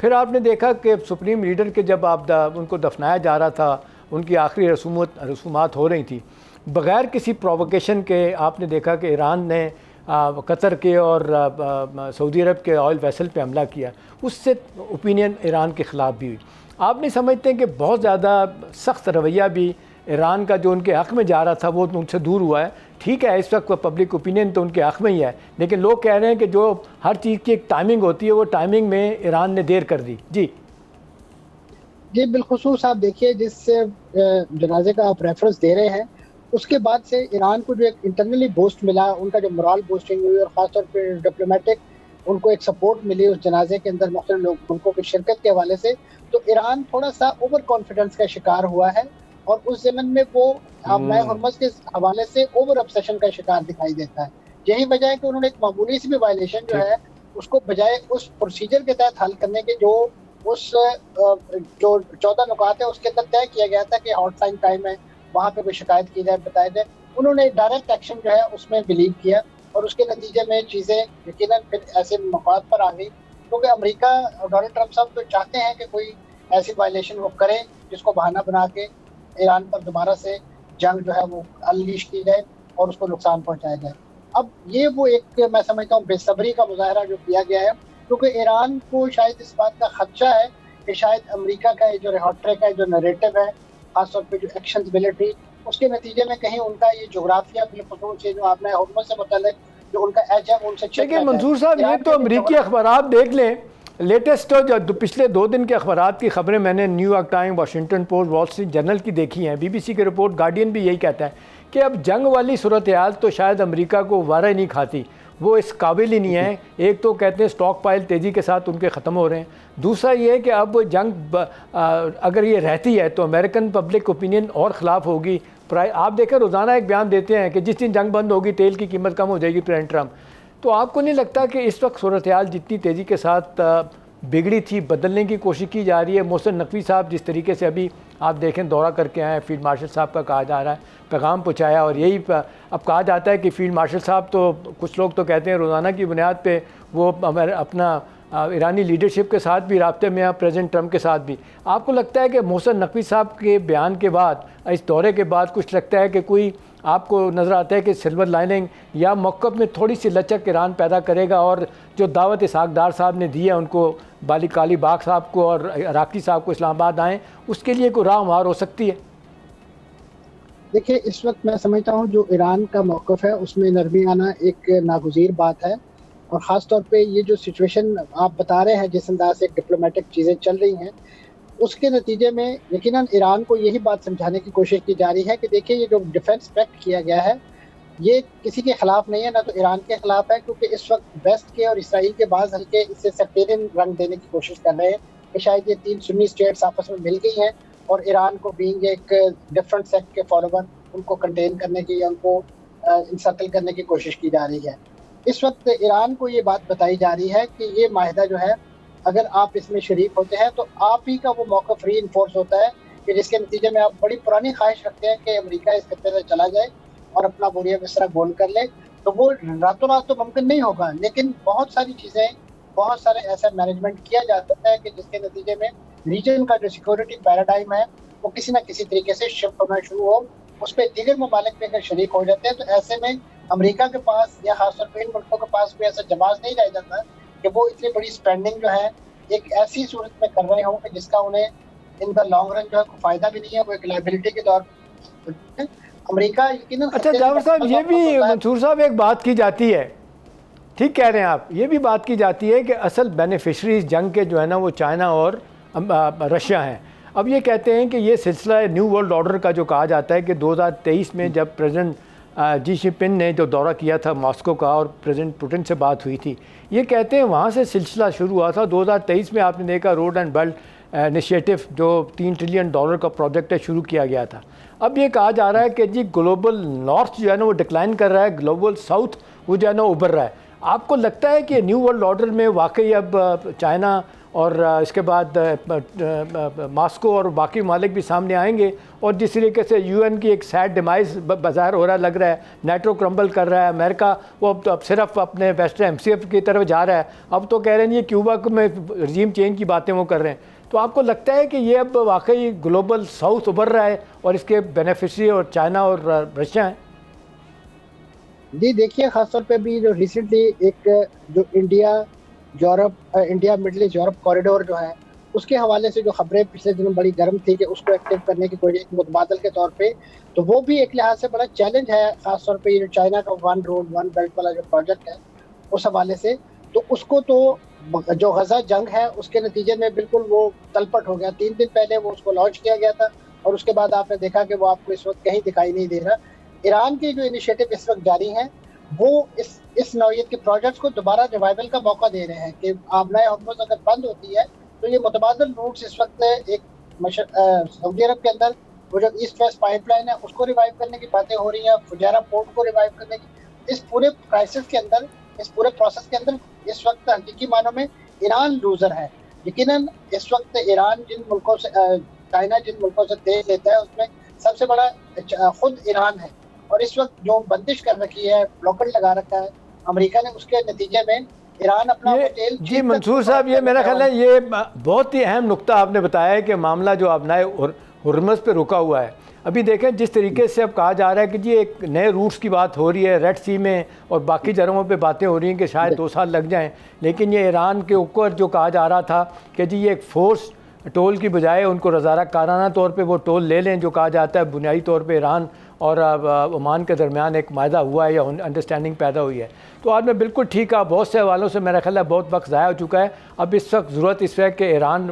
پھر آپ نے دیکھا کہ سپریم لیڈر کے جب ان کو دفنایا جا رہا تھا، ان کی آخری رسومات ہو رہی تھیں، بغیر کسی پرووکیشن کے آپ نے دیکھا کہ ایران نے قطر کے اور سعودی عرب کے آئل ویسل پہ حملہ کیا. اس سے اوپینین ایران کے خلاف بھی ہوئی. آپ نہیں سمجھتے ہیں کہ بہت زیادہ سخت رویہ بھی ایران کا جو ان کے حق میں جا رہا تھا وہ ان سے دور ہوا ہے؟ ٹھیک ہے اس وقت پبلک اوپینین تو ان کے حق میں ہی ہے، لیکن لوگ کہہ رہے ہیں کہ جو ہر چیز کی ایک ٹائمنگ ہوتی ہے وہ ٹائمنگ میں ایران نے دیر کر دی. جی بالخصوص آپ دیکھیے جس جنازے کا آپ ریفرنس دے رہے ہیں اس کے بعد سے ایران کو جو ایک انٹرنلی بوسٹ ملا، ان کا جو مرال بوسٹنگ ہوئی اور خاص طور پہ ڈپلومیٹک ان کو ایک سپورٹ ملی اس جنازے کے اندر مختلف ملکوں کی شرکت کے حوالے سے، تو ایران تھوڑا سا اوور کانفیڈنس کا شکار ہوا ہے اور اس ضمن میں وہ ماہ حرمت کے حوالے سے اوور ابسیشن کا شکار دکھائی دیتا ہے. یہی وجہ ہے کہ انہوں نے ایک معمولی سی بھی وائلیشن جو ہے اس کو بجائے اس پروسیجر کے تحت حل کرنے کے جو 14 نکات ہے اس کے اندر طے کیا گیا تھا کہ ہاٹ لائن ٹائم ہے وہاں پہ کوئی شکایت کی جائے بتایا جائے، انہوں نے ڈائریکٹ ایکشن جو ہے اس میں بلیو کیا اور اس کے نتیجے میں چیزیں یقیناً پھر ایسے مفاد پر آ گئی. کیونکہ امریکہ اور ڈونلڈ ٹرمپ صاحب تو چاہتے ہیں کہ کوئی ایسی وائلیشن وہ کرے جس کو بہانہ بنا کے ایران پر دوبارہ سے جنگ جو ہے وہ انلیش کی جائے اور اس کو نقصان پہنچایا جائے. اب یہ وہ ایک میں سمجھتا ہوں بے صبری کا مظاہرہ جو کیا گیا ہے، کیونکہ ایران کو شاید اس بات کا خدشہ ہے کہ شاید امریکہ کا جو ریہارٹریک ہے، جو نریٹو ہے، خاص طور پہ جو ایکشنز ملٹری، اس کے نتیجے میں کہیں ان کا یہ جغرافیہ بالخصوص سے جو آپ نے حکومت سے متعلق جو ان کا ایج ہے ان سے چیک. لیکن منصور صاحب یہ تو امریکی اخبارات دیکھ لیں، لیٹسٹ جو پچھلے 2 دن کے اخبارات کی خبریں میں نے New York Time, Washington Post, Wall Street Journal کی دیکھی ہیں، BBC کی رپورٹ، گارڈین بھی یہی کہتا ہے کہ اب جنگ والی صورتحال تو شاید امریکہ کو وارہ ہی نہیں کھاتی، وہ اس قابل ہی نہیں ہے. ایک تو کہتے ہیں سٹاک پائل تیزی کے ساتھ ان کے ختم ہو رہے ہیں، دوسرا یہ ہے کہ اب جنگ اگر یہ رہتی ہے تو امریکن پبلک اوپینین اور خلاف ہوگی. آپ دیکھیں روزانہ ایک بیان دیتے ہیں کہ جس دن جنگ بند ہوگی تیل کی قیمت کم ہو جائے گی پریزیڈنٹ ٹرمپ. تو آپ کو نہیں لگتا کہ اس وقت صورتحال جتنی تیزی کے ساتھ بگڑی تھی بدلنے کی کوشش کی جا رہی ہے؟ محسن نقوی صاحب جس طریقے سے ابھی آپ دیکھیں دورہ کر کے آئے ہیں، فیلڈ مارشل صاحب کا کہا جا رہا ہے پیغام پہنچایا، اور یہی اب کہا جاتا ہے کہ فیلڈ مارشل صاحب تو کچھ لوگ تو کہتے ہیں روزانہ کی بنیاد پہ وہ اپنا ایرانی لیڈرشپ کے ساتھ بھی رابطے میں ہیں، پریزیڈنٹ ٹرمپ کے ساتھ بھی. آپ کو لگتا ہے کہ محسن نقوی صاحب کے بیان کے بعد، اس دورے کے بعد کچھ لگتا ہے کہ کوئی آپ کو نظر آتا ہے کہ سلور لائننگ یا موقف میں تھوڑی سی لچک ایران پیدا کرے گا، اور جو دعوت اسحاق ڈار صاحب نے دی ہے ان کو، بالی کالی باغ صاحب کو اور عراقی صاحب کو اسلام آباد آئیں، اس کے لیے کوئی راہ ہموار ہو سکتی ہے؟ دیکھیے اس وقت میں سمجھتا ہوں جو ایران کا موقف ہے اس میں نرمی آنا ایک ناگزیر بات ہے، اور خاص طور پہ یہ جو سچویشن آپ بتا رہے ہیں جس انداز سے ڈپلومیٹک چیزیں چل رہی ہیں اس کے نتیجے میں یقیناً ایران کو یہی بات سمجھانے کی کوشش کی جا رہی ہے کہ دیکھیے یہ جو ڈیفنس پیکٹ کیا گیا ہے یہ کسی کے خلاف نہیں ہے، نہ تو ایران کے خلاف ہے، کیونکہ اس وقت ویسٹ کے اور اسرائیل کے بعض حلقے اس سے سیکٹیرین رنگ دینے کی کوشش کر رہے ہیں کہ شاید یہ 3 سنی اسٹیٹس آپس میں مل گئی ہیں اور ایران کو بینگ ایک ڈفرنٹ سیکٹ کے فالوور ان کو کنٹین کرنے کی یا ان کو انسرکل کرنے کی کوشش کی جا رہی ہے. اس وقت ایران کو یہ بات بتائی جا رہی ہے کہ یہ معاہدہ جو ہے اگر آپ اس میں شریک ہوتے ہیں تو آپ ہی کا وہ موقف ری انفورس ہوتا ہے کہ جس کے نتیجے میں آپ بڑی پرانی خواہش رکھتے ہیں کہ امریکہ اس خطے سے چلا جائے اور اپنا بوریا بستر گول کر لے، تو وہ راتوں رات تو ممکن نہیں ہوگا، لیکن بہت ساری چیزیں، بہت سارے ایسا مینجمنٹ کیا جا سکتا ہے کہ جس کے نتیجے میں ریجن کا جو سیکورٹی پیراڈائم ہے وہ کسی نہ کسی طریقے سے شفٹ ہونا شروع ہو، اس پہ دیگر ممالک میں اگر شریک ہو جاتے ہیں تو ایسے میں امریکہ کے پاس یا خاص طور پہ ان ملکوں کے پاس کوئی ایسا جواز نہیں رہ جاتا کہ وہ اتنی بڑی اسپینڈنگ جو ہے ایک ایسی صورت میں کر رہے ہوں کہ جس کا انہیں ان کا لانگ رن جو ہے کوئی فائدہ بھی نہیں ہے، وہ ایک لائبلٹی کے طور پر امریکہ یقیناً. اچھا جعفر صاحب یہ بھی منصور صاحب ایک بات کی جاتی ہے، ٹھیک کہہ رہے ہیں آپ، یہ بھی بات کی جاتی ہے کہ اصل بینیفیشریز جنگ کے جو ہے نا وہ چائنا اور رشیا ہیں. اب یہ کہتے ہیں کہ یہ سلسلہ نیو ورلڈ آرڈر کا جو کہا جاتا ہے کہ 2023 میں جب پریزیڈنٹ جی شی پن نے جو دورہ کیا تھا ماسکو کا اور پریزیڈنٹ پوٹن سے بات ہوئی تھی، یہ کہتے ہیں وہاں سے سلسلہ شروع ہوا تھا. 2023 میں آپ نے دیکھا روڈ اینڈ بیلٹ انیشیٹو جو $3 ٹریلین کا پروجیکٹ ہے شروع کیا گیا تھا. اب یہ کہا جا رہا ہے کہ جی گلوبل نارتھ جو ہے نا وہ ڈکلائن کر رہا ہے، گلوبل ساؤتھ وہ جو ہے نا ابھر رہا ہے. آپ کو لگتا ہے کہ نیو ورلڈ آرڈر میں واقعی اب چائنا اور اس کے بعد ماسکو اور باقی ممالک بھی سامنے آئیں گے، اور جس طریقے سے یو این کی ایک سیڈ ڈیمائز بظاہر ہو رہا لگ رہا ہے، نیٹو کرمبل کر رہا ہے، امریکہ وہ اب صرف اپنے ویسٹرن ایم سی ایف کی طرف جا رہا ہے، اب تو کہہ رہے ہیں یہ کیوبا میں رجیم چینج کی باتیں وہ کر رہے ہیں، تو آپ کو لگتا ہے کہ یہ اب واقعی گلوبل ساؤتھ ابھر رہا ہے اور اس کے بینیفیشری اور چائنا اور رشیا ہیں؟ جی دیکھیے، خاص طور پہ بھی جو ریسنٹلی ایک جو India Middle East Europe corridor جو ہے اس کے حوالے سے جو خبریں پچھلے دنوں بڑی گرم تھی کہ اس کو ایکٹیو کرنے کی کوئی متبادل کے طور پہ، تو وہ بھی ایک لحاظ سے بڑا چیلنج ہے، خاص طور پہ یہ جو چائنا کا ون روڈ ون بیلٹ والا جو پروجیکٹ ہے اس حوالے سے، تو اس کو تو جو غزہ جنگ ہے اس کے نتیجے میں بالکل وہ تلپٹ ہو گیا۔ 3 دن پہلے وہ اس کو لانچ کیا گیا تھا اور اس کے بعد آپ نے دیکھا کہ وہ آپ کو اس وقت کہیں دکھائی نہیں دے رہا۔ ایران کی جو انیشیٹو اس وقت جاری ہیں وہ اس نوعیت کے پروجیکٹس کو دوبارہ ریوائول کا موقع دے رہے ہیں کہ آبنائے ہرمز اگر بند ہوتی ہے تو یہ متبادل روٹس اس وقت ایک سعودی عرب کے اندر وہ جو ایسٹ ویسٹ پائپ لائن ہے اس کو ریوائیو کرنے کی باتیں ہو رہی ہیں، فجیرہ پورٹ کو ریوائیو کرنے کی۔ اس پورے کرائسس کے اندر، اس پورے پروسیس کے اندر اس وقت حقیقی معنوں میں ایران لوزر ہے۔ یقیناً اس وقت ایران جن ملکوں سے چائنا جن ملکوں سے تیل لیتا ہے اس میں سب سے بڑا خود ایران ہے، اور اس وقت جو بندش کر رکھی ہے، بلاکر لگا رکھا ہے امریکہ نے، اس کے نتیجے میں ایران اپنا تیل جی منصور صاحب، یہ میرا خیال ہے یہ بہت ہی اہم نقطہ آپ نے بتایا ہے کہ معاملہ جو آبنائے ہرمز پہ رکا ہوا ہے۔ ابھی دیکھیں جس طریقے سے اب کہا جا رہا ہے کہ جی ایک نئے روٹس کی بات ہو رہی ہے ریڈ سی میں، اور باقی جگہوں پہ باتیں ہو رہی ہیں کہ شاید 2 سال لگ جائیں، لیکن یہ ایران کے اوپر جو کہا جا رہا تھا کہ جی یہ ایک فورس ٹول کی بجائے ان کو رضاکارانہ طور پہ وہ ٹول لے لیں، جو کہا جاتا ہے بنیادی طور پہ ایران اور عمان کے درمیان ایک معاہدہ ہوا ہے یا انڈرسٹینڈنگ پیدا ہوئی ہے۔ تو آپ نے بالکل ٹھیک کہا، بہت سے حوالوں سے میرا خیال ہے بہت وقت ضائع ہو چکا ہے۔ اب اس وقت ضرورت اس ہے کہ ایران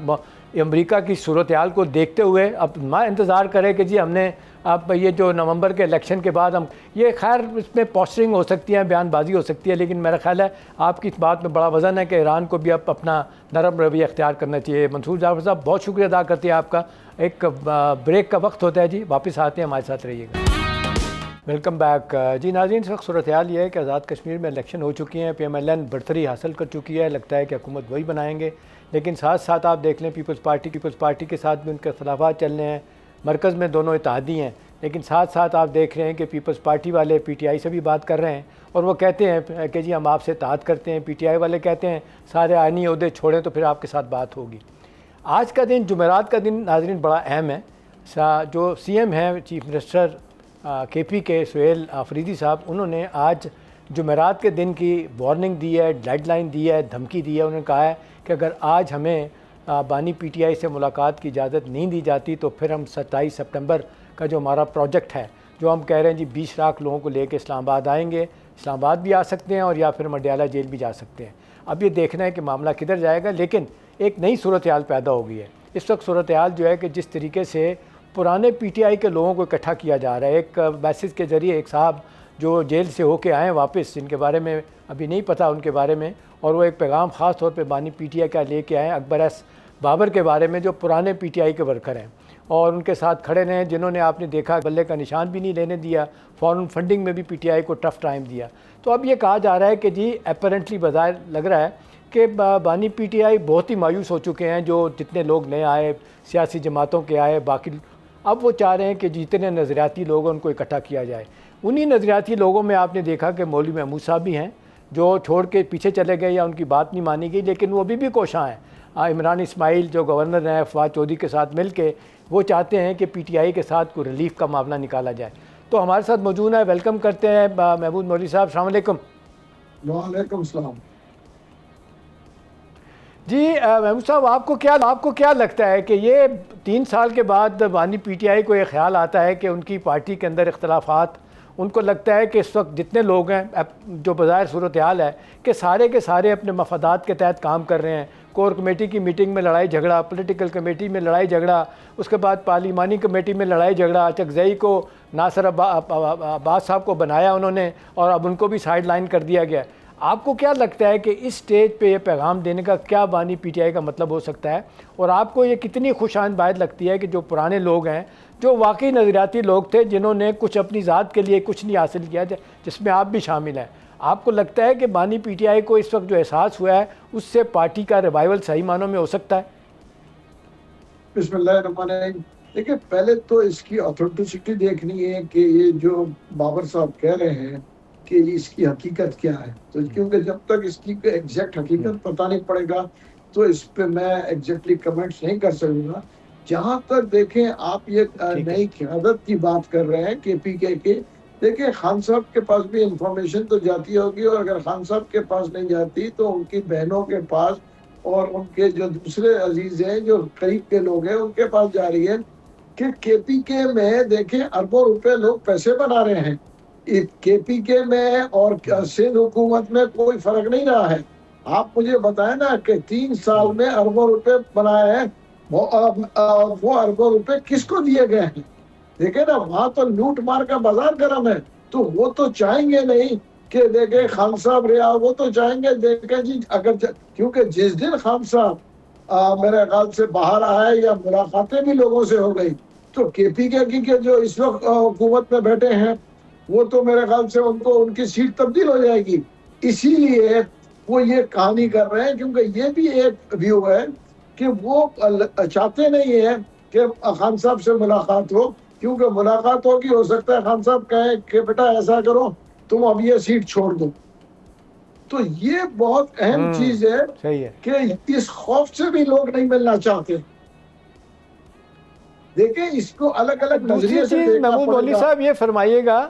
امریکہ کی صورتحال کو دیکھتے ہوئے اب میں انتظار کرے کہ جی ہم نے اب یہ جو نومبر کے الیکشن کے بعد ہم یہ خیر اس میں پوسٹرنگ ہو سکتی ہے، بیان بازی ہو سکتی ہے، لیکن میرا خیال ہے آپ کی اس بات میں بڑا وزن ہے کہ ایران کو بھی اب اپنا نرم رویہ اختیار کرنا چاہیے۔ منصور جعفر صاحب بہت شکریہ ادا کرتے ہیں آپ کا۔ ایک بریک کا وقت ہوتا ہے جی، واپس آتے ہیں، ہمارے ساتھ رہیے گا۔ ویلکم بیک جی ناظرین، اس وقت صورتحال یہ ہے کہ آزاد کشمیر میں الیکشن ہو چکی ہیں، پی ایم ایل این برتری حاصل کر چکی ہے، لگتا ہے کہ حکومت وہی بنائیں گے، لیکن ساتھ ساتھ آپ دیکھ لیں پیپلز پارٹی کے ساتھ بھی ان کے اختلافات چل رہے ہیں، مرکز میں دونوں اتحادی ہیں، لیکن ساتھ ساتھ آپ دیکھ رہے ہیں کہ پیپلز پارٹی والے پی ٹی آئی سے بھی بات کر رہے ہیں اور وہ کہتے ہیں کہ جی ہم آپ سے اتحاد کرتے ہیں، پی ٹی آئی والے کہتے ہیں سارے آئینی عہدے چھوڑیں تو پھر آپ کے ساتھ بات ہوگی۔ آج کا دن جمعرات کا دن ناظرین بڑا اہم ہے۔ جو سی ایم ہیں چیف منسٹر کے پی کے سہیل آفریدی صاحب، انہوں نے آج جمعرات کے دن کی وارننگ دی ہے، ڈیڈ لائن دی ہے، دھمکی دی ہے۔ انہوں نے کہا ہے کہ اگر آج ہمیں بانی پی ٹی آئی سے ملاقات کی اجازت نہیں دی جاتی تو پھر ہم 27 سپٹمبر کا جو ہمارا پروجیکٹ ہے، جو ہم کہہ رہے ہیں جی 20 لاکھ لوگوں کو لے کے اسلام آباد آئیں گے، اسلام آباد بھی آ سکتے ہیں اور یا پھر مڈیالہ جیل بھی جا سکتے ہیں۔ اب یہ دیکھنا ہے کہ معاملہ کدھر جائے گا، لیکن ایک نئی صورتحال پیدا ہو گئی ہے۔ اس وقت صورتحال جو ہے کہ جس طریقے سے پرانے پی ٹی آئی کے لوگوں کو اکٹھا کیا جا رہا ہے، ایک میسیج کے ذریعے ایک صاحب جو جیل سے ہو کے آئے واپس، جن کے بارے میں ابھی نہیں پتہ ان کے بارے میں، اور وہ ایک پیغام خاص طور پہ بانی پی ٹی آئی کا لے کے آئے اکبر ایس بابر کے بارے میں، جو پرانے پی ٹی آئی کے ورکر ہیں اور ان کے ساتھ کھڑے رہے، جنہوں نے آپ نے دیکھا بلے کا نشان بھی نہیں لینے دیا، فارن فنڈنگ میں بھی پی ٹی آئی کو ٹف ٹائم دیا۔ تو اب یہ کہا جا رہا ہے کہ جی اپیرنٹلی بظاہر لگ رہا ہے کہ بانی پی ٹی آئی بہت ہی مایوس ہو چکے ہیں، جو جتنے لوگ نئے آئے، سیاسی جماعتوں کے آئے، باقی اب وہ چاہ رہے ہیں کہ جتنے نظریاتی لوگ ہیں ان کو اکٹھا کیا جائے۔ انہی نظریاتی لوگوں میں آپ نے دیکھا کہ مولوی محمود صاحب بھی ہیں، جو چھوڑ کے پیچھے چلے گئے یا ان کی بات نہیں مانی گئی، لیکن وہ بھی کوشاں ہیں۔ عمران اسماعیل جو گورنر ہیں فواد چودھری کے ساتھ مل کے وہ چاہتے ہیں کہ پی ٹی آئی کے ساتھ کوئی ریلیف کا معاملہ نکالا جائے۔ تو ہمارے ساتھ موجود ہے، ویلکم کرتے ہیں محمود مولوی صاحب، السلام علیکم۔ وعلیکم السلام۔ جی محمود صاحب، آپ کو کیا لگتا ہے کہ یہ 3 سال کے بعد بانی پی ٹی آئی کو یہ خیال آتا ہے کہ ان کی پارٹی کے اندر اختلافات، ان کو لگتا ہے کہ اس وقت جتنے لوگ ہیں جو بظاہر صورتحال ہے کہ سارے کے سارے اپنے مفادات کے تحت کام کر رہے ہیں، کور کمیٹی کی میٹنگ میں لڑائی جھگڑا، پولیٹیکل کمیٹی میں لڑائی جھگڑا، اس کے بعد پارلیمانی کمیٹی میں لڑائی جھگڑا، چکزئی کو ناصر عباس صاحب کو بنایا انہوں نے اور اب ان کو بھی سائیڈ لائن کر دیا گیا۔ آپ کو کیا لگتا ہے کہ اس سٹیج پہ یہ پیغام دینے کا کیا بانی پی ٹی آئی کا مطلب ہو سکتا ہے، اور آپ کو یہ کتنی خوش آمدید لگتی ہے کہ جو پرانے لوگ ہیں، جو واقعی نظریاتی لوگ تھے، جنہوں نے کچھ اپنی ذات کے لیے کچھ نہیں حاصل کیا، جس میں آپ بھی شامل ہیں، آپ کو لگتا ہے کہ بانی پی ٹی آئی کو اس وقت جو احساس ہوا ہے اس سے پارٹی کا ریوائول صحیح معنوں میں ہو سکتا ہے؟ بسم اللہ الرحمن الرحیم. دیکھیں پہلے تو اس کی اتھینٹسٹی دیکھنی ہے کہ یہ جو بابر صاحب کہہ رہے ہیں کہ اس کی حقیقت کیا ہے. تو کیونکہ جب تک اس کی ایگزیکٹ حقیقت پتہ نہیں پڑے گا تو اس پہ میں ایگزیکٹلی کمنٹس نہیں کر سکوں گا. جہاں تک دیکھیں آپ یہ نئی قیادت کی بات کر رہے ہیں کے پی کے دیکھیں خان صاحب کے پاس بھی انفارمیشن تو جاتی ہوگی، اور اگر خان صاحب کے پاس نہیں جاتی تو ان کی بہنوں کے پاس اور ان کے جو دوسرے عزیز ہیں جو قریب کے لوگ ہیں ان کے پاس جا رہی ہے کہ کے پی کے میں دیکھیں اربوں روپے لوگ پیسے بنا رہے ہیں. کے پی کے میں اور سندھ حکومت میں کوئی فرق نہیں رہا ہے. آپ مجھے بتائیں نا کہ 3 سال میں اربوں روپے بنائے ہیں، وہ اربوں روپے کس کو دیے گئے ہیں؟ دیکھیں نا وہاں تو لوٹ مار کا بازار گرم ہے. تو وہ تو چاہیں گے نہیں کہ دیکھیں خان صاحب رہا، وہ تو چاہیں گے دیکھیں جی اگر کیونکہ جس دن خان صاحب میرے خیال سے باہر آئے یا ملاقاتیں بھی لوگوں سے ہو گئی تو کے پی کے جو اس وقت حکومت میں بیٹھے ہیں وہ تو میرے خیال سے ان کو ان کی سیٹ تبدیل ہو جائے گی. اسی لیے وہ یہ کہانی کر رہے ہیں کیونکہ یہ بھی ایک ویو ہے کہ وہ چاہتے نہیں ہیں کہ خان صاحب سے ملاقات ہو، کیونکہ ملاقات ہوگی ہو سکتا ہے خان صاحب کہیں کہ بیٹا ایسا کرو تم اب یہ سیٹ چھوڑ دو. تو یہ بہت اہم چیز ہے کہ اس خوف سے بھی لوگ نہیں ملنا چاہتے. دیکھیں اس کو الگ الگ نظریے سے دیکھنا محمود مولوی پڑے گا. صاحب یہ فرمائیے گا،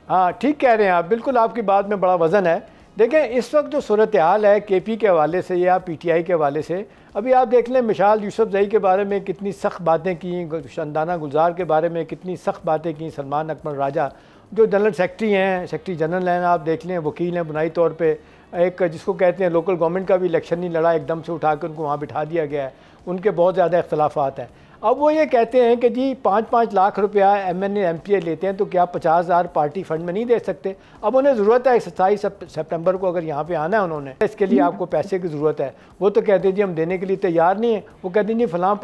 ہاں ٹھیک کہہ رہے ہیں آپ، بالکل آپ کی بات میں بڑا وزن ہے. دیکھیں اس وقت جو صورتحال ہے کے پی کے حوالے سے یا پی ٹی آئی کے حوالے سے، ابھی آپ دیکھ لیں مشال یوسف زئی کے بارے میں کتنی سخت باتیں کیں، شندانہ گلزار کے بارے میں کتنی سخت باتیں کیں، سلمان اکمل راجہ جو جنرل سیکرٹری ہیں، سیکرٹری جنرل ہیں، آپ دیکھ لیں وکیل ہیں بنائی طور پہ، ایک جس کو کہتے ہیں لوکل گورنمنٹ کا بھی الیکشن نہیں لڑا، ایک دم سے اٹھا کے ان کو وہاں بٹھا دیا گیا ہے. ان کے بہت زیادہ اختلافات ہیں. اب وہ یہ کہتے ہیں کہ جی 5-5 لاکھ روپیہ M N A M P A لیتے ہیں تو کیا 50,000 پارٹی فنڈ میں نہیں دے سکتے؟ اب انہیں ضرورت ہے 27 سپٹمبر کو اگر یہاں پہ آنا ہے، انہوں نے اس کے لیے آپ کو پیسے کی ضرورت ہے. وہ تو کہتے ہیں جی ہم دینے کے لیے تیار نہیں ہیں. وہ کہتے ہیں جی فلاں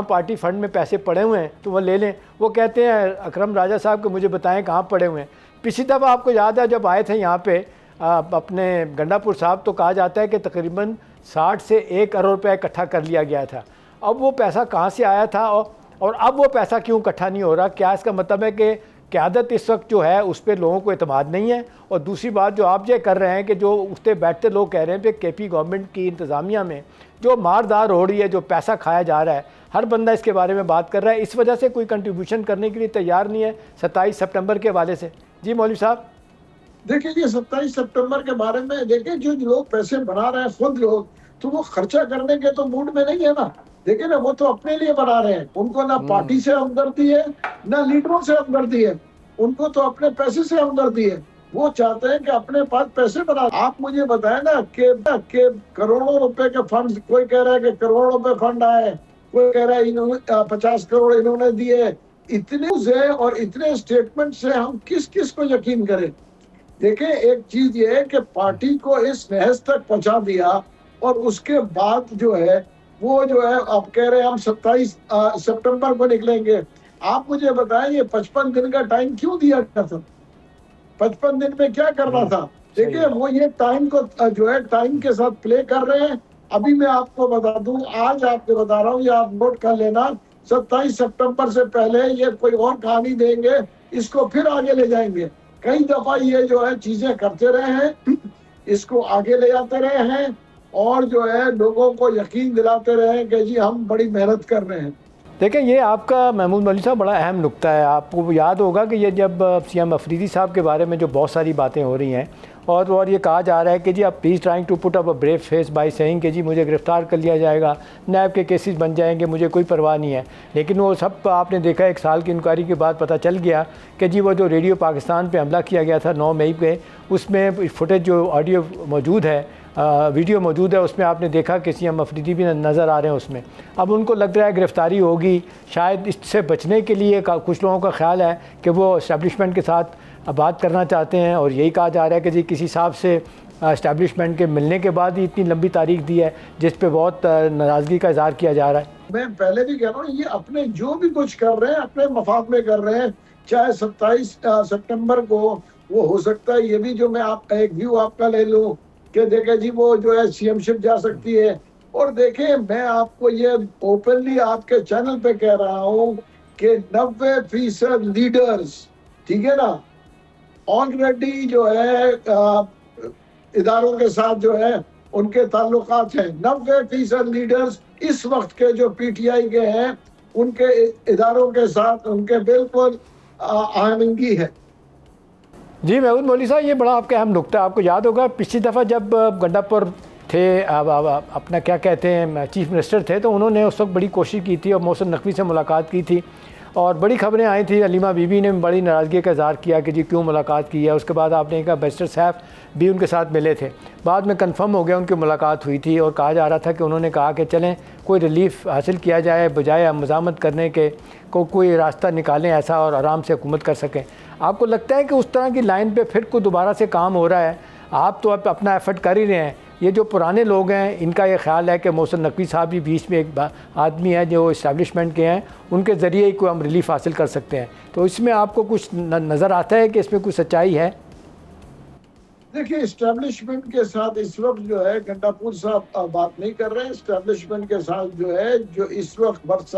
پارٹی فنڈ میں پیسے پڑے ہوئے ہیں تو وہ لے لیں. وہ کہتے ہیں اکرم راجہ صاحب کہ مجھے بتائیں کہاں پڑے ہوئے ہیں. پچھلی دفعہ آپ کو یاد ہے جب آئے تھے یہاں پہ اپنے گنڈا پور صاحب، تو کہا جاتا ہے کہ تقریباً 60 سے 1 کروڑ روپے اکٹھا کر لیا گیا تھا. اب وہ پیسہ کہاں سے آیا تھا اور اب وہ پیسہ کیوں اکٹھا نہیں ہو رہا؟ کیا اس کا مطلب ہے کہ قیادت اس وقت جو ہے اس پہ لوگوں کو اعتماد نہیں ہے؟ اور دوسری بات جو آپ یہ کر رہے ہیں کہ جو اٹھتے بیٹھتے لوگ کہہ رہے ہیں کہ کے پی گورنمنٹ کی انتظامیہ میں جو ماردار ہو رہی ہے، جو پیسہ کھایا جا رہا ہے، ہر بندہ اس کے بارے میں بات کر رہا ہے، اس وجہ سے کوئی کنٹریبیوشن کرنے کے لیے تیار نہیں ہے 27 سپٹمبر کے حوالے سے. جی مولوی صاحب. دیکھیں یہ 27 سپٹمبر کے بارے میں دیکھیں جو لوگ پیسے بنا رہے ہیں خود لوگ، تو وہ خرچہ کرنے کے تو موڈ میں نہیں ہے نا. دیکھیں نا وہ تو اپنے لیے بنا رہے ہیں، ان کو نہ پارٹی سے ہمدردی ہے نہ لیڈروں سے ہمدردی ہے، ان کو تو اپنے پیسے سے ہمدردی ہے. وہ چاہتے ہیں کہ اپنے پاس پیسے بنا. آپ مجھے بتائیں نا کہ کروڑوں روپے کے فنڈ، کوئی کہہ رہا ہے کہ کروڑوں روپے فنڈ آئے، کوئی کہہ رہا ہے 50 کروڑ انہوں نے دیے. اتنے سے اور اتنے اسٹیٹمنٹ سے ہم کس کو یقین کریں؟ دیکھیں ایک چیز یہ ہے کہ پارٹی کو اس نہج تک پہنچا دیا اور اس کے بعد جو ہے وہ جو ہے آپ کہہ رہے ہیں ہم 27 سپٹمبر کو نکلیں گے. آپ مجھے بتائیں یہ 55 دن کا ٹائم کیوں دیا گیا تھا؟ 55 دن میں کیا کرنا تھا؟ دیکھیں وہ یہ ٹائم کو جو ہے ٹائم کے ساتھ پلے کر رہے ہیں. ابھی میں آپ کو بتا دوں، آج آپ کو بتا رہا ہوں، یہ آپ نوٹ کر لینا، 27 سپٹمبر سے پہلے یہ کوئی اور کہانی دیں گے، اس کو پھر آگے لے جائیں گے. کئی دفعہ یہ جو ہے چیزیں کرتے رہے ہیں، اس کو آگے لے جاتے رہے ہیں اور جو ہے لوگوں کو یقین دلاتے رہے ہیں کہ جی ہم بڑی محنت کر رہے ہیں. دیکھیں یہ آپ کا محمود مولوی صاحب بڑا اہم نکتہ ہے. آپ کو یاد ہوگا کہ یہ جب سی ایم افریدی صاحب کے بارے میں جو بہت ساری باتیں ہو رہی ہیں اور یہ کہا جا رہا ہے کہ جی اب please trying to put up a brave face by saying کہ جی مجھے گرفتار کر لیا جائے گا، نیب کے کیسز بن جائیں گے، مجھے کوئی پرواہ نہیں ہے. لیکن وہ سب آپ نے دیکھا 1 سال کی انکوائری کے بعد پتہ چل گیا کہ جی وہ جو ریڈیو پاکستان پہ حملہ کیا گیا تھا 9 مئی پہ، اس میں فوٹیج جو آڈیو موجود ہے، ویڈیو موجود ہے، اس میں آپ نے دیکھا کہ سی ایم افریدی بھی نظر آ رہے ہیں اس میں. اب ان کو لگ رہا ہے گرفتاری ہوگی، شاید اس سے بچنے کے لیے کچھ لوگوں کا خیال ہے کہ وہ اسٹیبلشمنٹ کے ساتھ بات کرنا چاہتے ہیں، اور یہی کہا جا رہا ہے کہ جی کسی صاحب سے اسٹیبلشمنٹ کے ملنے کے بعد ہی اتنی لمبی تاریخ دی ہے جس پہ بہت ناراضگی کا اظہار کیا جا رہا ہے. میں پہلے بھی کہہ رہا ہوں یہ اپنے جو بھی کچھ کر رہے ہیں اپنے مفاد میں کر رہے ہیں. چاہے 27 سپٹمبر کو وہ ہو سکتا ہے یہ بھی جو میں آپ کا ایک ویو آپ کا لے لوں کہ دیکھیں جی وہ جو ہے سی ایم شپ جا سکتی ہے. اور دیکھیں میں آپ کو یہ اوپنلی آپ کے چینل پہ کہہ رہا ہوں کہ 90% لیڈرز ٹھیک ہے نا آلریڈی جو ہے اداروں کے ساتھ جو ہے ان کے تعلقات ہیں. 90% لیڈرز اس وقت کے جو پی ٹی آئی کے ہیں ان کے اداروں کے ساتھ ان کے بالکل آہنگی ہے. جی محمود مولوی صاحب یہ بڑا آپ کا اہم نقطہ ہے. آپ کو یاد ہوگا پچھلی دفعہ جب گنڈا پور تھے اپنا کیا کہتے ہیں چیف منسٹر تھے تو انہوں نے اس وقت بڑی کوشش کی تھی اور محسن نقوی سے ملاقات کی تھی اور بڑی خبریں آئی تھیں. علیمہ بی بی نے بڑی ناراضگی کا اظہار کیا کہ جی کیوں ملاقات کی ہے. اس کے بعد آپ نے کہا بیرسٹر صاحب بھی ان کے ساتھ ملے تھے. بعد میں کنفرم ہو گیا ان کی ملاقات ہوئی تھی اور کہا جا رہا تھا کہ انہوں نے کہا کہ چلیں کوئی ریلیف حاصل کیا جائے بجائے مزاحمت کرنے کے کوئی راستہ نکالیں ایسا اور آرام سے حکومت کر سکیں. آپ کو لگتا ہے کہ اس طرح کی لائن پہ پھر کوئی دوبارہ سے کام ہو رہا ہے؟ آپ تو اب اپنا ایفرٹ کر ہی رہے ہیں. یہ جو پرانے لوگ ہیں ان کا یہ خیال ہے کہ محسن نقوی صاحب بھی بیچ میں ایک آدمی ہے جو اسٹیبلشمنٹ کے ہیں ان کے ذریعے ہی کوئی ہم ریلیف حاصل کر سکتے ہیں. تو اس میں آپ کو کچھ نظر آتا ہے کہ اس میں کوئی سچائی ہے؟ دیکھیں اسٹیبلشمنٹ کے ساتھ اس وقت جو ہے گنڈا پور صاحب بات نہیں کر رہے ہیں. اسٹیبلشمنٹ کے ساتھ جو ہے جو اس وقت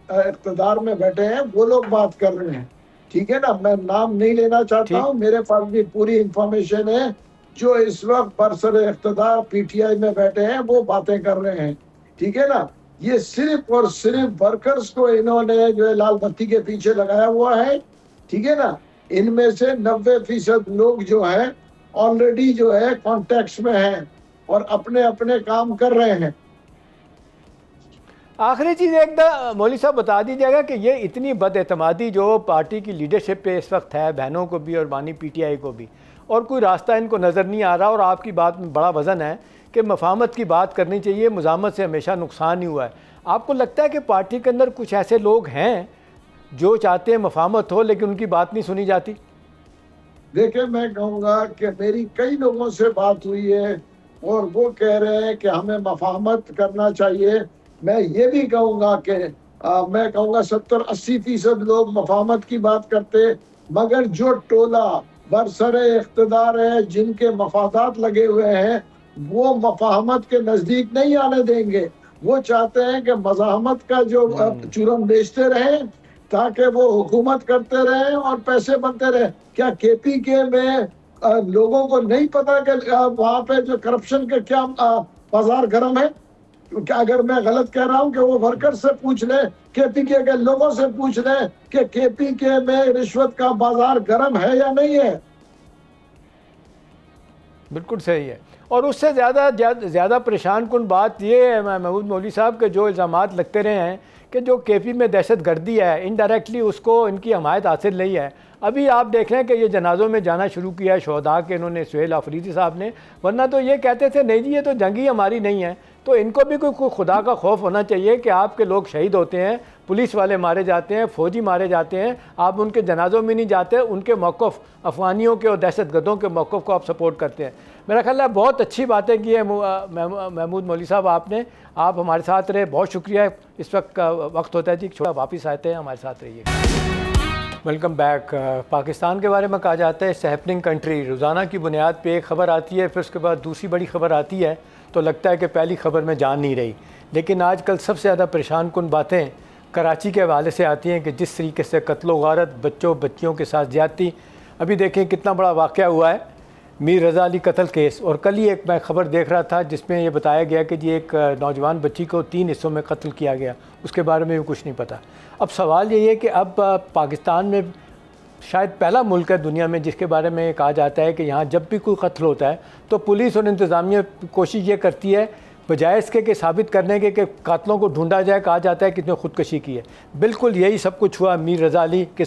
اقتدار میں بیٹھے ہیں وہ لوگ بات کر رہے ہیں. ٹھیک ہے نا میں نام نہیں لینا چاہتا ہوں میرے پاس بھی پوری انفارمیشن ہے. جو اس وقت برسر اقتدار پی ٹی آئی میں بیٹھے ہیں وہ باتیں کر رہے ہیں. ٹھیک ہے نا یہ صرف اور صرف ورکرز کو انہوں نے جو ہے لال بتی کے پیچھے لگایا ہوا ہے. ٹھیک ہے نا ان میں سے 90% لوگ جو ہیں آلریڈی جو ہے کانٹیکٹس میں ہیں اور اپنے اپنے کام کر رہے ہیں. آخری چیز ایک مولوی صاحب بتا دیجیے گا کہ یہ اتنی بد اعتمادی جو پارٹی کی لیڈرشپ پہ اس وقت ہے بہنوں کو بھی اور بانی پی ٹی آئی کو بھی اور کوئی راستہ ان کو نظر نہیں آ رہا اور آپ کی بات میں بڑا وزن ہے کہ مفاہمت کی بات کرنی چاہیے مزاحمت سے ہمیشہ نقصان ہی ہوا ہے. آپ کو لگتا ہے کہ پارٹی کے اندر کچھ ایسے لوگ ہیں جو چاہتے ہیں مفاہمت ہو لیکن ان کی بات نہیں سنی جاتی؟ دیکھیں میں کہوں گا کہ میری کئی لوگوں سے بات ہوئی ہے اور وہ کہہ رہے ہیں کہ ہمیں مفاہمت کرنا چاہیے. میں یہ بھی کہوں گا کہ میں کہوں گا 70-80% لوگ مفاہمت کی بات کرتے مگر جو ٹولہ برسر اقتدار ہے جن کے مفادات لگے ہوئے ہیں وہ مفاہمت کے نزدیک نہیں آنے دیں گے. وہ چاہتے ہیں کہ مزاحمت کا جو چورن بیچتے رہیں تاکہ وہ حکومت کرتے رہیں اور پیسے بنتے رہیں. کیا کے پی کے میں لوگوں کو نہیں پتا کہ وہاں پہ جو کرپشن کا کیا بازار گرم ہے؟ کیا اگر میں غلط کہہ رہا ہوں کہ وہ ورکر سے پوچھ لیں کے پی کے لوگوں سے پوچھ لیں کہ کے پی کے میں رشوت کا بازار گرم ہے یا نہیں ہے. بالکل صحیح ہے. اور اس سے زیادہ پریشان کن بات یہ ہے محمود مولوی صاحب کے جو الزامات لگتے رہے ہیں کہ جو کے پی میں دہشت گردی ہے انڈائریکٹلی اس کو ان کی حمایت حاصل نہیں ہے. ابھی آپ دیکھ رہے ہیں کہ یہ جنازوں میں جانا شروع کیا ہے شہداء کے انہوں نے سہیل آفریدی صاحب نے ورنہ تو یہ کہتے تھے نہیں جی یہ تو جنگی ہماری نہیں ہے. تو ان کو بھی کوئی خدا کا خوف ہونا چاہیے کہ آپ کے لوگ شہید ہوتے ہیں پولیس والے مارے جاتے ہیں فوجی مارے جاتے ہیں آپ ان کے جنازوں میں نہیں جاتے ان کے موقف افغانیوں کے اور دہشت گردوں کے موقف کو آپ سپورٹ کرتے ہیں. میرا خیال ہے بہت اچھی باتیں کی ہیں محمود مولوی صاحب آپ ہمارے ساتھ رہے بہت شکریہ. اس وقت کا وقت ہوتا ہے جی چھوڑا واپس آتے ہیں ہمارے ساتھ رہیے. Welcome back. پاکستان کے بارے میں کہا جاتا ہے اٹس ہیپننگ کنٹری. روزانہ کی بنیاد پہ ایک خبر آتی ہے پھر اس کے بعد دوسری بڑی خبر آتی ہے تو لگتا ہے کہ پہلی خبر میں جان نہیں رہی. لیکن آج کل سب سے زیادہ پریشان کن باتیں کراچی کے حوالے سے آتی ہیں کہ جس طریقے سے قتل و غارت بچیوں کے ساتھ زیادتی. ابھی دیکھیں کتنا بڑا واقعہ ہوا ہے میر رضا علی قتل کیس. اور کل ہی ایک میں خبر دیکھ رہا تھا جس میں یہ بتایا گیا کہ جی ایک نوجوان بچی کو 3 حصوں میں قتل کیا گیا. اس کے بارے میں بھی کچھ نہیں پتہ. اب سوال یہی ہے کہ اب پاکستان میں شاید پہلا ملک ہے دنیا میں جس کے بارے میں کہا جاتا ہے کہ یہاں جب بھی کوئی قتل ہوتا ہے تو پولیس اور انتظامیہ کوشش یہ کرتی ہے بجائے اس کے کہ ثابت کرنے کے کہ قاتلوں کو ڈھونڈا جائے کہا جاتا ہے کہ اس نے خودکشی کی ہے. بالکل یہی سب کچھ ہوا میر رضا علی کے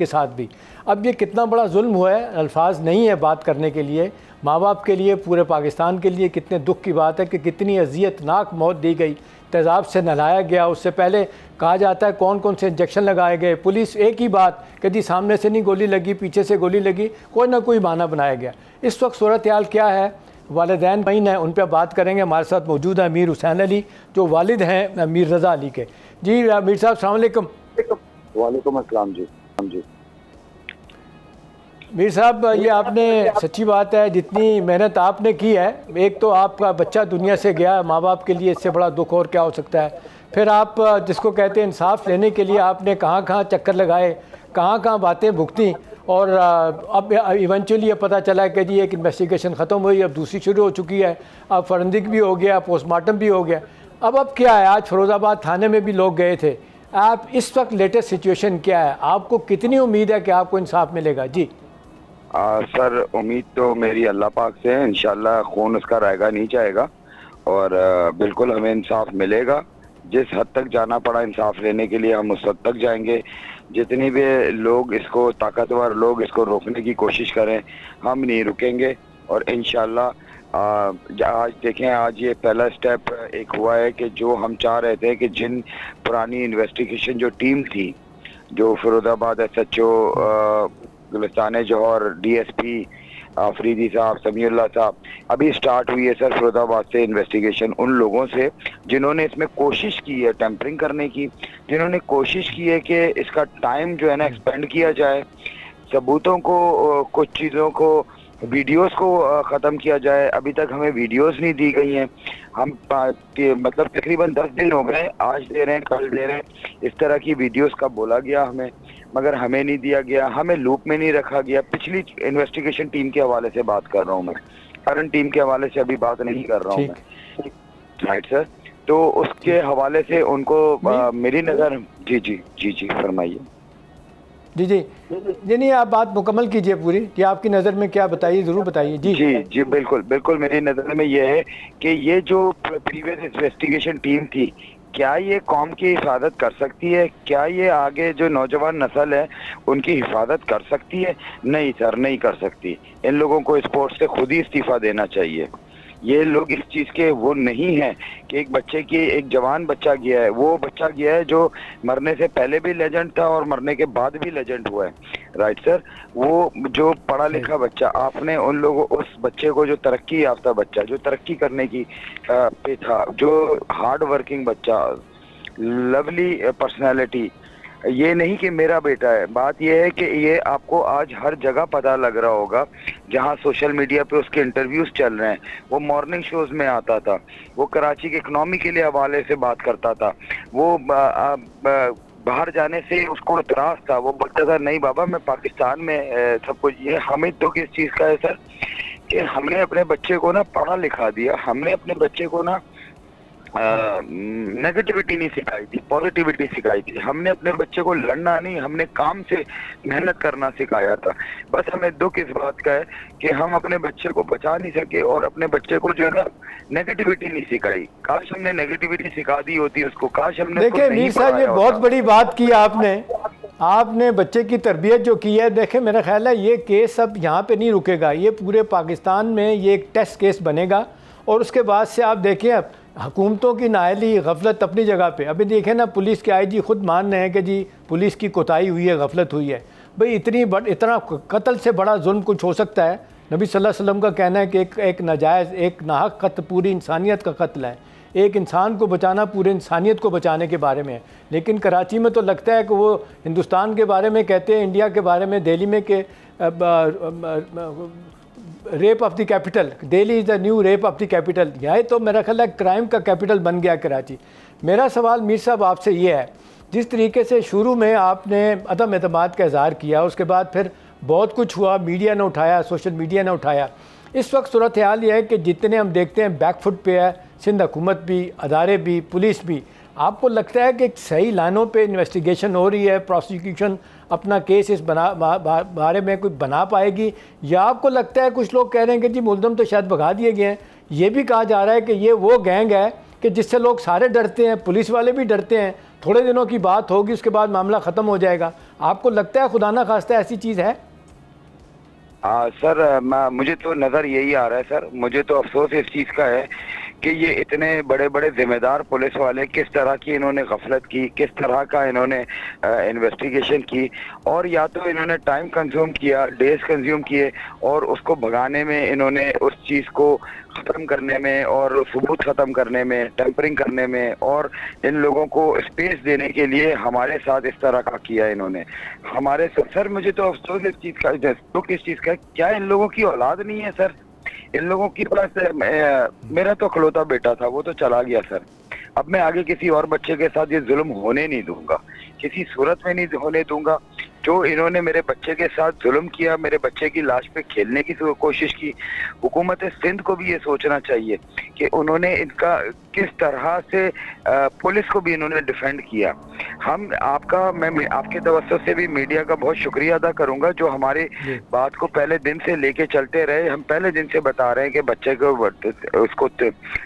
ساتھ بھی. اب یہ کتنا بڑا ظلم ہوا ہے الفاظ نہیں ہے بات کرنے کے لیے. ماں باپ کے لیے پورے پاکستان کے لیے کتنے دکھ کی بات ہے کہ کتنی اذیت ناک موت دی گئی تیزاب سے نہلایا گیا. اس سے پہلے کہا جاتا ہے کون سے انجیکشن لگائے گئے. پولیس ایک ہی بات کہ جی سامنے سے نہیں گولی لگی پیچھے سے گولی لگی کوئی نہ کوئی بہانہ بنایا گیا. اس وقت صورتحال کیا ہے والدین بہن ہیں ان پہ بات کریں گے. ہمارے ساتھ موجود ہیں امیر حسین علی جو والد ہیں میر رضا علی کے. جی میر صاحب السلام علیکم. وعلیکم السلام. جی میر صاحب یہ آپ نے سچی بات ہے، جتنی محنت آپ نے کی ہے، ایک تو آپ کا بچہ دنیا سے گیا، ماں باپ کے لیے اس سے بڑا دکھ اور کیا ہو سکتا ہے، پھر آپ جس کو کہتے ہیں انصاف لینے کے لیے آپ نے کہاں کہاں چکر لگائے، کہاں کہاں باتیں بھگتیں، اور اب ایونچولی یہ پتہ چلا کہ جی ایک انویسٹیگیشن ختم ہوئی، اب دوسری شروع ہو چکی ہے، اب فورنزک بھی ہو گیا، پوسٹ مارٹم بھی ہو گیا، اب کیا ہے؟ آج فیروز آباد تھانے میں بھی لوگ گئے تھے، آپ اس وقت لیٹسٹ سچویشن کیا ہے؟ آپ کو کتنی امید ہے کہ آپ کو انصاف ملے گا؟ جی سر امید تو میری اللہ پاک سے ہے، انشاءاللہ خون اس کا رہے گا نہیں جائے گا، اور بالکل ہمیں انصاف ملے گا۔ جس حد تک جانا پڑا انصاف لینے کے لیے ہم اس حد تک جائیں گے۔ جتنی بھی لوگ اس کو طاقتور لوگ اس کو روکنے کی کوشش کریں، ہم نہیں رکیں گے، اور انشاءاللہ آج دیکھیں، آج یہ پہلا سٹیپ ایک ہوا ہے کہ جو ہم چاہ رہے تھے کہ جن پرانی انویسٹیگیشن جو ٹیم تھی، جو فیروز آباد ایس ایچ او گلستان جوہر، ڈی ایس پی آفریدی صاحب، سمیع اللہ صاحب، ابھی سٹارٹ ہوئی ہے سر فیروز آباد سے انویسٹیگیشن، ان لوگوں سے جنہوں نے اس میں کوشش کی ہے ٹیمپرنگ کرنے کی، جنہوں نے کوشش کی ہے کہ اس کا ٹائم جو ہے نا ایکسپینڈ کیا جائے، ثبوتوں کو، کچھ چیزوں کو، ویڈیوز کو ختم کیا جائے۔ ابھی تک ہمیں ویڈیوز نہیں دی گئی ہیں، ہم مطلب تقریباً 10 دن ہو گئے، آج دے رہے ہیں کل دے رہے ہیں، اس طرح کی ویڈیوز کا بولا گیا ہمیں، مگر ہمیں نہیں دیا گیا، ہمیں لوپ میں نہیں رکھا گیا۔ پچھلی انویسٹیگیشن ٹیم کے حوالے سے بات کر رہا ہوں میں، کرنٹ ٹیم کے حوالے سے ابھی بات نہیں کر رہا ہوں ٹھیک میں، رائٹ سر؟ تو اس کے حوالے سے ان کو میری نظر، جی فرمائیے۔ جی نہیں، آپ بات مکمل کیجئے پوری کہ آپ کی نظر میں کیا، بتائیے، ضرور بتائیے۔ جی بالکل میری نظر میں یہ ہے کہ یہ جو پریویس انویسٹیگیشن ٹیم تھی، کیا یہ قوم کی حفاظت کر سکتی ہے؟ کیا یہ آگے جو نوجوان نسل ہے ان کی حفاظت کر سکتی ہے؟ نہیں سر، نہیں کر سکتی۔ ان لوگوں کو اسپورٹس سے خود ہی استعفیٰ دینا چاہیے۔ یہ لوگ اس چیز کے وہ نہیں ہیں کہ ایک بچے کی، ایک جوان بچہ گیا ہے، وہ بچہ گیا ہے جو مرنے سے پہلے بھی لیجنڈ تھا اور مرنے کے بعد بھی لیجنڈ ہوا ہے، رائٹ سر؟ وہ جو پڑھا لکھا بچہ، آپ نے ان لوگوں، اس بچے کو، جو ترقی یافتہ بچہ، جو ترقی کرنے کی پہ تھا، جو ہارڈ ورکنگ بچہ، لولی پرسنالٹی، یہ نہیں کہ میرا بیٹا ہے، بات یہ ہے کہ یہ آپ کو آج ہر جگہ پتہ لگ رہا ہوگا، جہاں سوشل میڈیا پہ اس کے انٹرویوز چل رہے ہیں، وہ مارننگ شوز میں آتا تھا، وہ کراچی کے اکنامی کے لیے حوالے سے بات کرتا تھا، وہ باہر جانے سے اس کو اعتراض تھا، وہ بولتا تھا نہیں بابا میں پاکستان میں سب کچھ۔ یہ ہمیں تو کس چیز کا ہے سر کہ ہم نے اپنے بچے کو نا پڑھا لکھا دیا، ہم نے اپنے بچے کو نا نیگیٹیوٹی نہیں سکھائی تھی، پازیٹیوٹی سکھائی تھی، ہم نے اپنے بچے کو لڑنا نہیں، ہم نے کام سے محنت کرنا سکھایا تھا۔ بس ہمیں دکھ اس بات کا ہے کہ ہم اپنے بچے کو بچا نہیں سکے اور اپنے بچے کو جو ہے نا نیگیٹیوٹی نہیں سکھائی۔ کاش ہم نے نیگیٹیوٹی سکھا دی ہوتی اس کو، کاش ہم نے اس کو دیکھیں نہیں میر صاحب، یہ پڑھایا بہت ہوتا۔ بڑی بات کی آپ نے بچے کی تربیت جو کی ہے۔ دیکھیں میرا خیال ہے یہ کیس اب یہاں پہ نہیں رکے گا، یہ پورے پاکستان میں یہ ایک ٹیسٹ کیس بنے گا، اور اس کے بعد سے آپ دیکھیں اب حکومتوں کی نااہلی، غفلت اپنی جگہ پہ۔ ابھی دیکھیں نا، پولیس کے آئی جی خود مان رہے ہیں کہ جی پولیس کی کوتاہی ہوئی ہے، غفلت ہوئی ہے۔ بھئی اتنا قتل سے بڑا ظلم کچھ ہو سکتا ہے؟ نبی صلی اللہ علیہ وسلم کا کہنا ہے کہ ایک ناجائز، ایک ناحق قتل پوری انسانیت کا قتل ہے، ایک انسان کو بچانا پورے انسانیت کو بچانے کے بارے میں ہے۔ لیکن کراچی میں تو لگتا ہے کہ وہ ہندوستان کے بارے میں کہتے ہیں، انڈیا کے بارے میں، دہلی میں کہ rape of the capital, Delhi is the new rape of the capital. یہ تو میرا خیال ہے کرائم کا کیپٹل بن گیا کراچی۔ میرا سوال میر صاحب آپ سے یہ ہے، جس طریقے سے شروع میں آپ نے عدم اعتماد کا اظہار کیا، اس کے بعد پھر بہت کچھ ہوا، میڈیا نے اٹھایا، سوشل میڈیا نے اٹھایا، اس وقت صورتحال یہ ہے کہ جتنے ہم دیکھتے ہیں بیک فٹ پہ ہے سندھ حکومت بھی، ادارے بھی، پولیس بھی۔ آپ کو لگتا ہے کہ صحیح لائنوں پہ انویسٹیگیشن ہو رہی ہے، پروسیکیوشن اپنا کیس اس بارے میں کوئی بنا پائے گی، یا آپ کو لگتا ہے کچھ لوگ کہہ رہے ہیں کہ جی ملزم تو شاید بھگا دیے گئے ہیں؟ یہ بھی کہا جا رہا ہے کہ یہ وہ گینگ ہے کہ جس سے لوگ سارے ڈرتے ہیں، پولیس والے بھی ڈرتے ہیں، تھوڑے دنوں کی بات ہوگی اس کے بعد معاملہ ختم ہو جائے گا۔ آپ کو لگتا ہے خدا نہ خواستہ ایسی چیز ہے؟ سر مجھے تو نظر یہی آ رہا ہے سر، مجھے تو افسوس اس چیز کا ہے کہ یہ اتنے بڑے بڑے ذمہ دار پولیس والے کس طرح کی انہوں نے غفلت کی، کس طرح کا انہوں نے انویسٹیگیشن کی، اور یا تو انہوں نے ٹائم کنزیوم کیا، ڈیز کنزیوم کیے، اور اس کو بھگانے میں انہوں نے اس چیز کو ختم کرنے میں اور ثبوت ختم کرنے میں، ٹیمپرنگ کرنے میں، اور ان لوگوں کو اسپیس دینے کے لیے ہمارے ساتھ اس طرح کا کیا انہوں نے ہمارے سر مجھے تو افسوس اس چیز کا، کس چیز کا، کیا ان لوگوں کی اولاد نہیں ہے سر؟ ان لوگوں کی پاس میرا تو اکلوتا بیٹا تھا، وہ تو چلا گیا سر. اب میں آگے کسی اور بچے کے ساتھ یہ ظلم ہونے نہیں دوں گا، کسی صورت میں نہیں ہونے دوں گا. جو انہوں نے میرے بچے کے ساتھ ظلم کیا، میرے بچے کی لاش پہ کھیلنے کی کوشش کی، حکومت سندھ کو بھی یہ سوچنا چاہیے کہ انہوں نے ان کا کس طرح سے پولیس کو بھی انہوں نے ڈیفینڈ کیا. میں آپ کے توسط سے بھی میڈیا کا بہت شکریہ ادا کروں گا جو ہماری بات کو پہلے دن سے لے کے چلتے رہے. ہم پہلے دن سے بتا رہے ہیں کہ بچے کو اس کو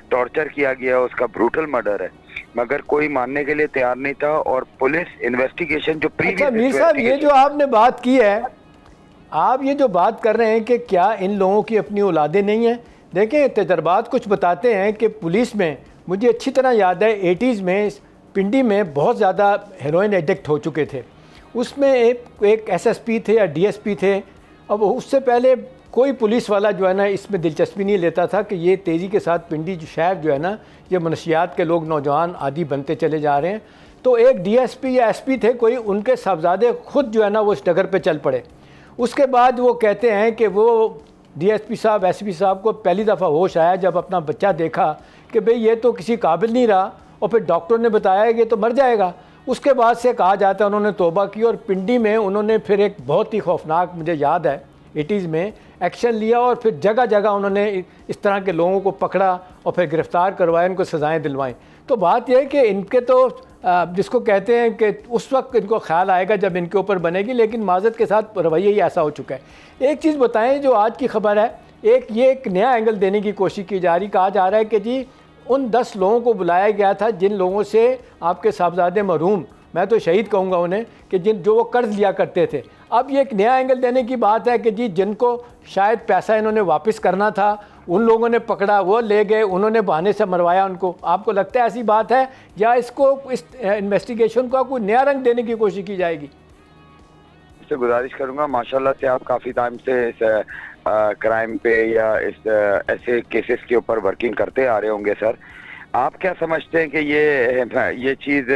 ٹارچر کیا گیا، اس کا بروٹل مرڈر ہے، مگر کوئی ماننے کے لیے تیار نہیں تھا. اور پولیس انویسٹیگیشن جو اچھا میر صاحب، یہ جو آپ نے بات کی ہے، آپ یہ جو بات کر رہے ہیں کہ کیا ان لوگوں کی اپنی اولادیں نہیں ہیں، دیکھیں تجربات کچھ بتاتے ہیں کہ پولیس میں، مجھے اچھی طرح یاد ہے 80s میں پنڈی میں بہت زیادہ ہیروئن ایڈکٹ ہو چکے تھے. اس میں ایک ایس ایس پی تھے یا ڈی ایس پی تھے. اب اس سے پہلے کوئی پولیس والا جو ہے نا اس میں دلچسپی نہیں لیتا تھا کہ یہ تیزی کے ساتھ پنڈی شہر جو ہے نا یہ منشیات کے لوگ نوجوان عادی بنتے چلے جا رہے ہیں. تو ایک ڈی ایس پی یا ایس پی تھے کوئی، ان کے صاحبزادے خود جو ہے نا وہ اس ڈگر پہ چل پڑے. اس کے بعد وہ کہتے ہیں کہ وہ ڈی ایس پی صاحب، ایس پی صاحب کو پہلی دفعہ ہوش آیا جب اپنا بچہ دیکھا کہ بھئی یہ تو کسی قابل نہیں رہا، اور پھر ڈاکٹر نے بتایا کہ یہ تو مر جائے گا. اس کے بعد سے کہا جاتا ہے انہوں نے توبہ کی، اور پنڈی میں انہوں نے پھر ایک بہت ہی خوفناک، مجھے یاد ہے 80s میں ایکشن لیا، اور پھر جگہ جگہ انہوں نے اس طرح کے لوگوں کو پکڑا اور پھر گرفتار کروایا، ان کو سزائیں دلوائیں. تو بات یہ ہے کہ ان کے تو جس کو کہتے ہیں کہ اس وقت ان کو خیال آئے گا جب ان کے اوپر بنے گی، لیکن معذرت کے ساتھ رویہ ہی ایسا ہو چکا ہے. ایک چیز بتائیں جو آج کی خبر ہے، ایک نیا اینگل دینے کی کوشش کی جا رہی، کہا جا رہا ہے کہ جی ان 10 لوگوں کو بلایا گیا تھا جن لوگوں سے آپ کے صاحبزادے مرحوم، میں تو شہید کہوں گا انہیں، کہ جو وہ قرض لیا کرتے تھے. اب یہ ایک نیا اینگل دینے کی بات ہے کہ جی جن کو شاید پیسہ انہوں نے واپس کرنا تھا ان لوگوں نے پکڑا، وہ لے گئے، انہوں نے بہانے سے مروایا ان کو. آپ کو لگتا ہے ایسی بات ہے، یا اس انویسٹیگیشن کو کوئی نیا رنگ دینے کی کوشش کی جائے گی؟ سے گزارش کروں گا، ماشاءاللہ سے آپ کافی ٹائم سے اس کرائم پہ یا اس ایسے کیسز کے اوپر ورکنگ کرتے آ رہے ہوں گے سر. آپ کیا سمجھتے ہیں کہ یہ چیز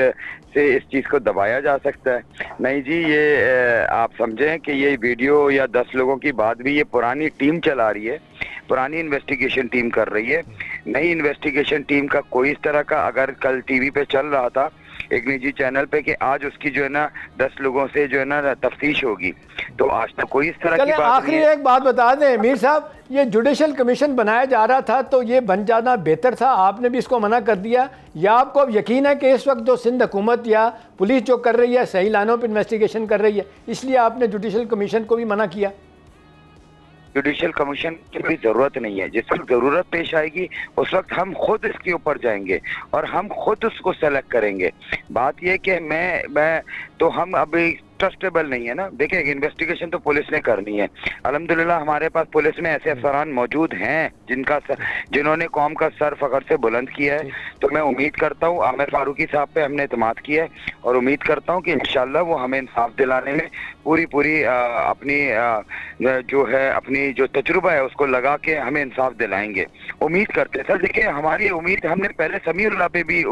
سے اس چیز کو دبایا جا سکتا ہے؟ نہیں جی، یہ آپ سمجھیں کہ یہ ویڈیو یا 10 لوگوں کی بات بھی یہ پرانی ٹیم چلا رہی ہے، پرانی انویسٹیگیشن ٹیم کر رہی ہے. نئی انویسٹیگیشن ٹیم کا کوئی اس طرح کا اگر کل ٹی وی پہ چل رہا تھا ایک نجی چینل پہ کہ آج اس کی جو ہے نا 10 لوگوں سے جو ہے نا تفتیش ہوگی، تو آج تک کوئی اس طرح کی بات نہیں ہے. آخری ایک بات بتا دیں میر صاحب، یہ جوڈیشل کمیشن بنایا جا رہا تھا تو یہ بن جانا بہتر تھا، آپ نے بھی اس کو منع کر دیا، یا آپ کو اب یقین ہے کہ اس وقت جو سندھ حکومت یا پولیس جو کر رہی ہے صحیح لائنوں پہ انویسٹیگیشن کر رہی ہے، اس لیے آپ نے جوڈیشل کمیشن کو بھی منع کیا؟ جوڈیشل کمیشن کی کوئی ضرورت نہیں ہے. جس وقت ضرورت پیش آئے گی اس وقت ہم خود اس کے اوپر جائیں گے اور ہم خود اس کو سلیکٹ کریں گے. بات یہ کہ میں تو ہم ابھی ٹرسٹیبل نہیں ہے نا. دیکھیں انویسٹیگیشن تو پولیس نے کرنی ہے. الحمدللہ ہمارے پاس پولیس میں ایسے افسران موجود ہیں جنہوں نے قوم کا سر فخر سے بلند کیا ہے. تو میں امید کرتا ہوں، عامر فاروقی صاحب پہ ہم نے اعتماد کیا ہے اور امید کرتا ہوں کہ انشاءاللہ وہ ہمیں انصاف دلانے میں پوری اپنی جو تجربہ ہے اس کو لگا کے ہمیں انصاف دلائیں گے. امید کرتے سر. دیکھیں ہماری امید، ہم نے پہلے سمیع اللہ پہ بھی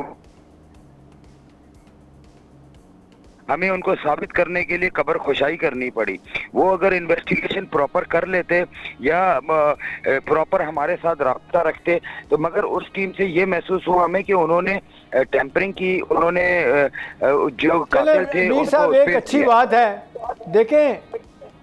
ہمیں ان کو ثابت کرنے کے لیے قبر خشائی کرنی پڑی. وہ اگر انویسٹیگیشن پراپر کر لیتے یا پراپر ہمارے ساتھ رابطہ رکھتے تو، مگر اس ٹیم سے یہ محسوس ہوا ہمیں کہ انہوں نے ٹیمپرنگ کی، انہوں نے جو قاتل تھے میر صاحب ایک اچھی بات ہے، دیکھیں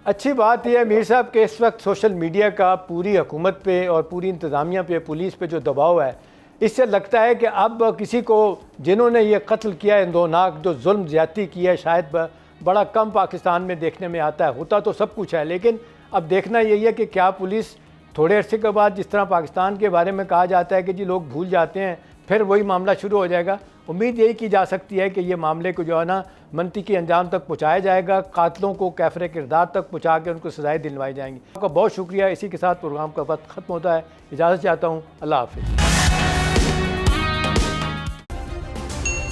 اچھی بات یہ ہے میر صاحب کہ اس وقت سوشل میڈیا کا پوری حکومت پہ اور پوری انتظامیہ پہ، پولیس پہ جو دباؤ ہے، اس سے لگتا ہے کہ اب کسی کو جنہوں نے یہ قتل کیا ہے، اندوناک جو ظلم زیادتی کی ہے، شاید بڑا کم پاکستان میں دیکھنے میں آتا ہے. ہوتا تو سب کچھ ہے، لیکن اب دیکھنا یہی ہے کہ کیا پولیس تھوڑے عرصے کے بعد، جس طرح پاکستان کے بارے میں کہا جاتا ہے کہ جی لوگ بھول جاتے ہیں، پھر وہی معاملہ شروع ہو جائے گا. امید یہی کی جا سکتی ہے کہ یہ معاملے کو جو ہے نا منطقی انجام تک پہنچایا جائے گا، قاتلوں کو کیفر کردار تک پہنچا کے ان کو سزائیں دلوائی جائیں گی. آپ کا بہت شکریہ. اسی کے ساتھ پروگرام کا وقت ختم ہوتا ہے. اجازت چاہتا ہوں. اللہ حافظ.